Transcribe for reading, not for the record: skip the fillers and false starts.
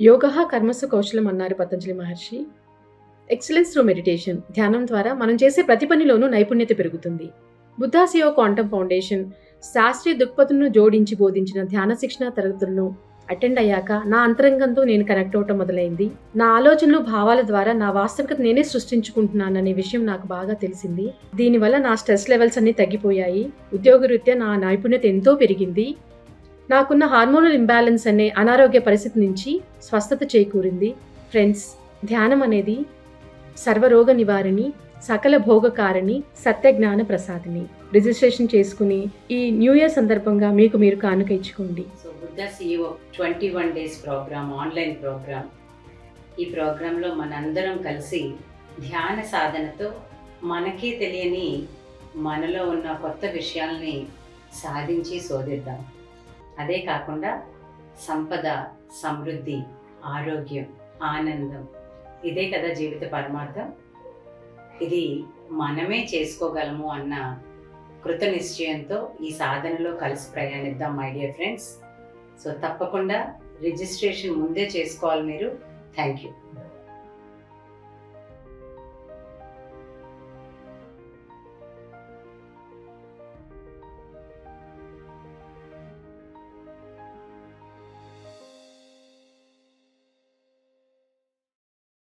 యోగః కర్మసు కౌశలం అన్నారు పతంజలి మహర్షి. Excellence through meditation ధ్యానం ద్వారా మనం చేసే ప్రతి పనిలోనూ నైపుణ్యత పెరుగుతుంది. బుద్ధాసియో క్వాంటమ్ ఫౌండేషన్ శాస్త్రీయ దృక్పథంను జోడించి బోధించిన ధ్యాన శిక్షణ తరగతులను అటెండ్ అయ్యాక నా అంతరంగంతో నేను కనెక్ట్ అవటం మొదలైంది. నా ఆలోచనలు, భావాల ద్వారా నా వాస్తవికత నేనే సృష్టించుకుంటున్నాననే విషయం నాకు బాగా తెలిసింది. దీనివల్ల నా స్ట్రెస్ లెవెల్స్ అన్నీ తగ్గిపోయాయి. ఉద్యోగరీత్యా నా నైపుణ్యత ఎంతో పెరిగింది. నాకున్న హార్మోనల్ ఇంబ్యాలెన్స్ అనే అనారోగ్య పరిస్థితి నుంచి స్వస్థత చేకూరింది. ఫ్రెండ్స్, ధ్యానం అనేది సర్వరోగ నివారిణి, సకల భోగకారిణి, సత్యజ్ఞాన ప్రసాదిని. రిజిస్ట్రేషన్ చేసుకుని ఈ న్యూ ఇయర్ సందర్భంగా మీకు మీరు కానుక ఇచ్చుకోండి. So Buddha CEO 21 days programme, online programme. ఈ ప్రోగ్రాంలో మనందరం కలిసి ధ్యాన సాధనతో మనకే తెలియని మనలో ఉన్న కొత్త విషయాల్ని సాధించి శోధిద్దాం. అదే కాకుండా సంపద, సమృద్ధి, ఆరోగ్యం, ఆనందం, ఇదే కదా జీవిత పరమార్థం. ఇది మనమే చేసుకోగలము అన్న కృత నిశ్చయంతో ఈ సాధనలో కలిసి ప్రయాణిద్దాం మై డియర్ ఫ్రెండ్స్. సో తప్పకుండా రిజిస్ట్రేషన్ ముందే చేసుకోవాలి మీరు. Thank you.